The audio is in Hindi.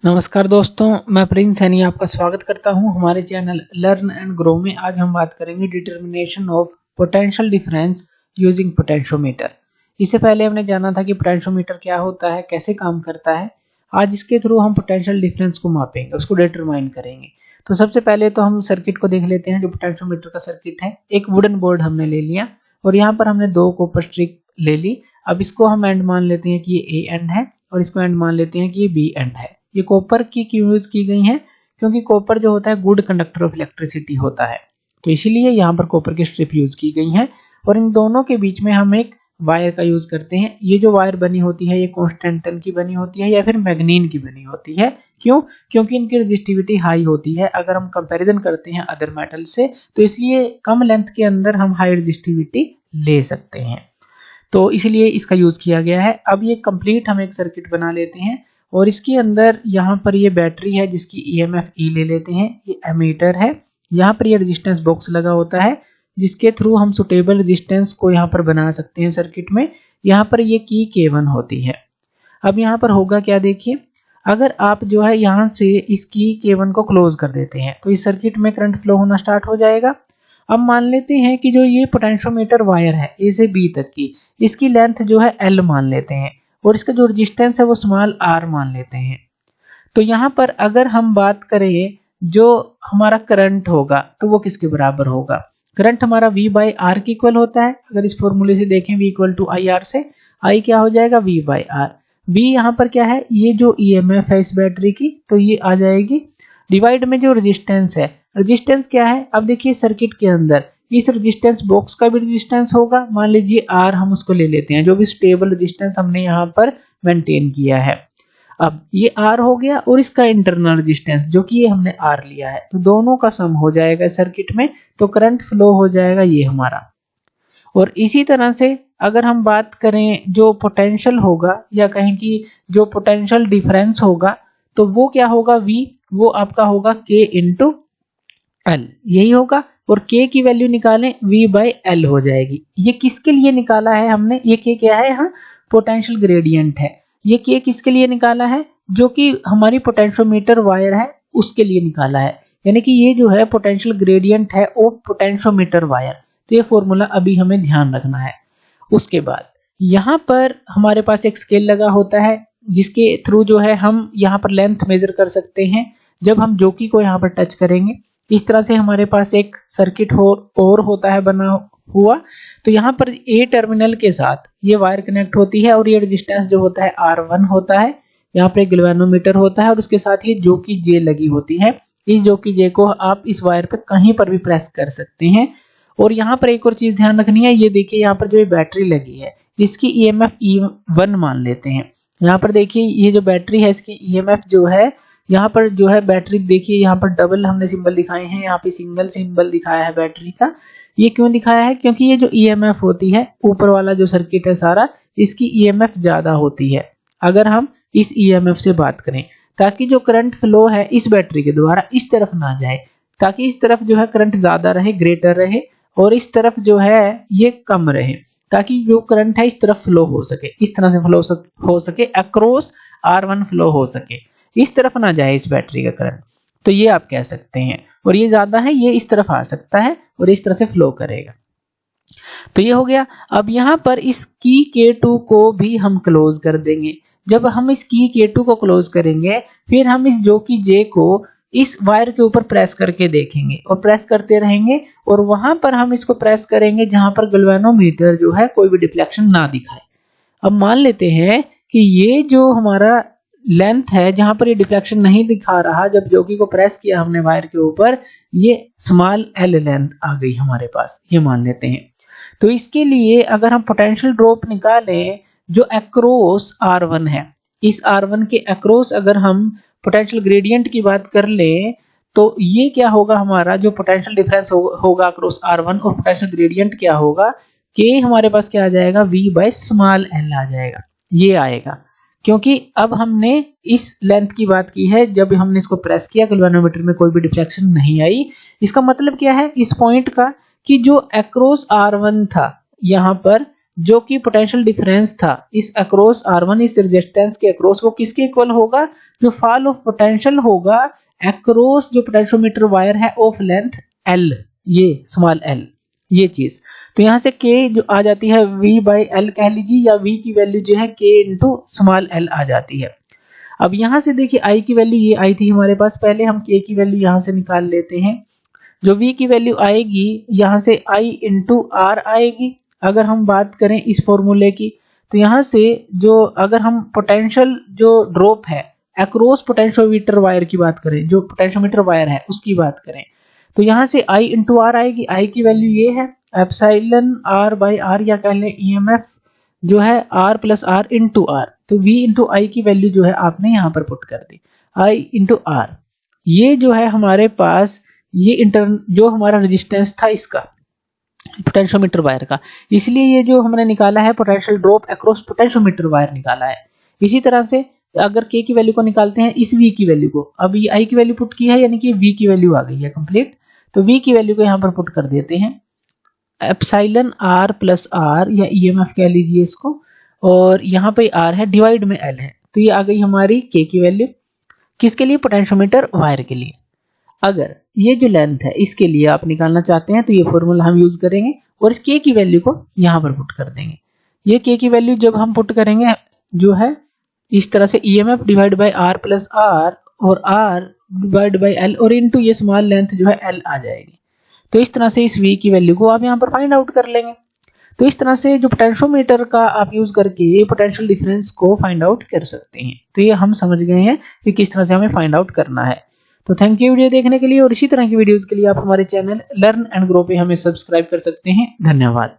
नमस्कार दोस्तों, मैं प्रिंस सैनी आपका स्वागत करता हूं हमारे चैनल लर्न एंड ग्रो में। आज हम बात करेंगे determination of potential difference using potentiometer. इससे पहले हमने जाना था कि पोटेंशियोमीटर क्या होता है, कैसे काम करता है। आज इसके थ्रू हम पोटेंशियल डिफरेंस को मापेंगे, उसको डिटरमाइन करेंगे। तो सबसे पहले तो हम सर्किट को देख लेते हैं। जो पोटेंशियोमीटर का सर्किट है, एक वुडन बोर्ड हमने ले लिया और यहाँ पर हमने दो कॉपर स्ट्रिप ले ली। अब इसको हम एंड मान लेते हैं कि ये ए एंड है और इसको एंड मान लेते हैं कि ये बी एंड है। ये कॉपर की क्यों यूज की गई है? क्योंकि कॉपर जो होता है गुड कंडक्टर ऑफ इलेक्ट्रिसिटी होता है, तो इसीलिए यहाँ पर कॉपर की स्ट्रिप यूज की गई है। और इन दोनों के बीच में हम एक वायर का यूज करते हैं। ये जो वायर बनी होती है, ये कॉन्स्टेंटन की बनी होती है या फिर मैग्नीन की बनी होती है। क्यों? क्योंकि इनकी रेजिस्टिविटी हाई होती है। अगर हम कंपैरिजन करते हैं अदर मेटल से, तो इसलिए कम लेंथ के अंदर हम हाई रेजिस्टिविटी ले सकते हैं, तो इसलिए इसका यूज किया गया है। अब ये कंप्लीट हम एक सर्किट बना लेते हैं और इसके अंदर यहाँ पर ये बैटरी है जिसकी ईएमएफ ई ले लेते हैं। ये एमीटर है, यहाँ पर ये रेजिस्टेंस बॉक्स लगा होता है जिसके थ्रू हम सुटेबल रेजिस्टेंस को यहाँ पर बना सकते हैं सर्किट में। यहाँ पर ये की K1 होती है। अब यहाँ पर होगा क्या, देखिए, अगर आप जो है यहाँ से इस की K1 को क्लोज कर देते हैं तो इस सर्किट में करंट फ्लो होना स्टार्ट हो जाएगा। अब मान लेते हैं कि जो ये पोटेंशियोमीटर वायर है ए से बी तक की, इसकी लेंथ जो है L मान लेते हैं और इसका जो रेजिस्टेंस है वो स्मॉल r मान लेते हैं। तो यहाँ पर अगर हम बात करें जो हमारा करंट होगा तो वो किसके बराबर होगा? करंट हमारा V बाई R के इक्वल होता है। अगर इस फॉर्मूले से देखें V equal to I R से, I क्या हो जाएगा? V by R। V यहाँ पर क्या है? ये जो EMF है इस बैटरी की, तो ये आ जाएगी डिवाइड में जो रेजिस्टेंस है। रेजिस्टेंस क्या है? अब देखिए सर्किट के अंदर इस रेजिस्टेंस बॉक्स का भी रेजिस्टेंस होगा। मान लीजिए R हम उसको ले लेते हैं, जो भी स्टेबल रेजिस्टेंस हमने यहाँ पर मेंटेन किया है। अब ये R हो गया और इसका इंटरनल रेजिस्टेंस जो कि ये हमने R लिया है, तो दोनों का सम हो जाएगा सर्किट में, तो करंट फ्लो हो जाएगा ये हमारा। और इसी तरह से अगर हम बात करें जो पोटेंशियल होगा या कहें कि जो पोटेंशियल डिफरेंस होगा, तो वो क्या होगा? V वो आपका होगा K इंटू L, यही होगा। और K की वैल्यू निकालें, V बाई L हो जाएगी। ये किसके लिए निकाला है हमने? ये K क्या है? यहाँ पोटेंशियल ग्रेडियंट है। ये K किसके लिए निकाला है? जो कि हमारी पोटेंशियोमीटर वायर है उसके लिए निकाला है। यानी कि ये जो है पोटेंशियल ग्रेडियंट है वो पोटेंशियोमीटर वायर। तो ये फॉर्मूला अभी हमें ध्यान रखना है। उसके बाद यहाँ पर हमारे पास एक स्केल लगा होता है जिसके थ्रू जो है हम यहाँ पर लेंथ मेजर कर सकते हैं। जब हम जोकी को यहाँ पर टच करेंगे, इस तरह से हमारे पास एक सर्किट और होता है बना हुआ। तो यहाँ पर ए टर्मिनल के साथ ये वायर कनेक्ट होती है और ये रेजिस्टेंस जो होता है R1 होता है। यहाँ पर एक गैल्वेनोमीटर होता है और उसके साथ ही जोकी जे लगी होती है। इस जोकी जे को आप इस वायर पे कहीं पर भी प्रेस कर सकते हैं। और यहाँ पर एक और चीज ध्यान रखनी है, ये देखिए यहाँ पर जो ये बैटरी लगी है इसकी EMF E1 मान लेते हैं। यहाँ पर देखिए ये जो बैटरी है इसकी EMF जो है, यहाँ पर जो है बैटरी देखिए यहाँ पर डबल हमने सिंबल दिखाए हैं, यहाँ पे सिंगल सिंबल दिखाया है बैटरी का। ये क्यों दिखाया है? क्योंकि ये जो EMF होती है, ऊपर वाला जो सर्किट है सारा, इसकी EMF ज्यादा होती है अगर हम इस EMF से बात करें, ताकि जो करंट फ्लो है इस बैटरी के द्वारा इस तरफ ना जाए, ताकि इस तरफ जो है करंट ज्यादा रहे, ग्रेटर रहे, और इस तरफ जो है ये कम रहे, ताकि जो करंट है इस तरफ फ्लो हो सके, इस तरह से फ्लो हो सके, अक्रॉस R1 फ्लो हो सके, इस तरफ ना जाए इस बैटरी का करंट। तो ये आप कह सकते हैं। और ये ज्यादा है, ये इस तरफ आ सकता है और इस तरह से फ्लो करेगा। तो ये हो गया। अब यहाँ पर इस की K2 को भी हम क्लोज कर देंगे। जब हम इस की K2 को क्लोज करेंगे, फिर हम इस जोकी J को इस वायर के ऊपर प्रेस करके देखेंगे और प्रेस करते रहेंगे, और वहां पर हम इसको प्रेस करेंगे जहां पर गैल्वेनोमीटर जो है कोई भी डिफ्लेक्शन ना दिखाए। अब मान लेते हैं कि ये जो हमारा लेंथ है जहां पर ये डिफ्लेक्शन नहीं दिखा रहा, जब जोकी को प्रेस किया हमने वायर के ऊपर, ये स्मॉल L लेंथ आ गई हमारे पास, ये मान लेते हैं। तो इसके लिए अगर हम पोटेंशियल ड्रॉप निकालें जो अक्रॉस R1 है, इस R1 के अक्रॉस अगर हम पोटेंशियल ग्रेडियंट की बात कर ले, तो ये क्या होगा? हमारा जो पोटेंशियल डिफरेंस होगा अक्रॉस R1 और पोटेंशियल ग्रेडियंट क्या होगा? K हमारे पास क्या आ जाएगा? V बाय स्मॉल L आ जाएगा। ये आएगा क्योंकि अब हमने इस लेंथ की बात की है, जब हमने इसको प्रेस किया गैल्वेनोमीटर में कोई भी डिफ्लेक्शन नहीं आई। इसका मतलब क्या है इस पॉइंट का? कि जो अक्रॉस R1 था यहाँ पर, जो कि पोटेंशियल डिफरेंस था इस अक्रॉस R1, इस रेजिस्टेंस के अक्रॉस, वो किसके इक्वल होगा? जो फॉल ऑफ पोटेंशियल होगा अक्रॉस जो पोटेंशियोमीटर वायर है ऑफ लेंथ L, ये स्मॉल l, ये चीज। तो यहाँ से k जो आ जाती है V/L कह लीजिए, या V की वैल्यू जो है k इंटू स्मॉल l आ जाती है। अब यहाँ से देखिए I की वैल्यू ये आई थी हमारे पास, पहले हम k की वैल्यू यहाँ से निकाल लेते हैं। जो V की वैल्यू आएगी यहाँ से I इंटू R आएगी। अगर हम बात करें इस फॉर्मूले की, तो यहाँ से जो अगर हम पोटेंशियल जो ड्रॉप है अक्रॉस पोटेंशियोमीटर वायर की बात करें, जो पोटेंशियोमीटर वायर है उसकी बात करें, तो यहाँ से I इंटू R आएगी। I की वैल्यू ये है एप्सिलॉन R/R, या कह लें EMF जो है R plus R into R। तो V इंटू I की वैल्यू जो है आपने यहाँ पर पुट कर दी, I इंटू R। ये जो है हमारे पास ये जो हमारा रेजिस्टेंस था इसका पोटेंशियोमीटर वायर का, इसलिए ये जो हमने निकाला है potential drop across potentiometer wire निकाला है। इसी तरह से अगर k की वैल्यू को निकालते हैं इस V की वैल्यू को, अब ये I की वैल्यू पुट की है यानी कि V की वैल्यू आ गई है कंप्लीट। तो V की वैल्यू को यहाँ पर पुट कर देते हैं एप्सिलॉन R प्लस R, या EMF कह लीजिए इसको, और यहाँ पे R है डिवाइड में L है। तो ये आ गई हमारी k की वैल्यू, किसके लिए? पोटेंशियोमीटर वायर के लिए। अगर ये जो लेंथ है इसके लिए आप निकालना चाहते हैं तो ये फॉर्मूला हम यूज करेंगे और इस k की वैल्यू को यहाँ पर पुट कर देंगे। ये k की वैल्यू जब हम पुट करेंगे जो है इस तरह से EMF divide by R plus R और R डिवाइड बाय L और इनटू ये स्मॉल लेंथ जो है L आ जाएगी। तो इस तरह से इस V की वैल्यू को आप यहाँ पर फाइंड आउट कर लेंगे। तो इस तरह से जो पोटेंशियोमीटर का आप यूज करके पोटेंशियल डिफरेंस को फाइंड आउट कर सकते हैं। तो ये हम समझ गए हैं कि किस तरह से हमें फाइंड आउट करना है। तो थैंक यू वीडियो देखने के लिए, और इसी तरह की वीडियोस के लिए आप हमारे चैनल लर्न एंड ग्रो पे हमें सब्सक्राइब कर सकते हैं। धन्यवाद।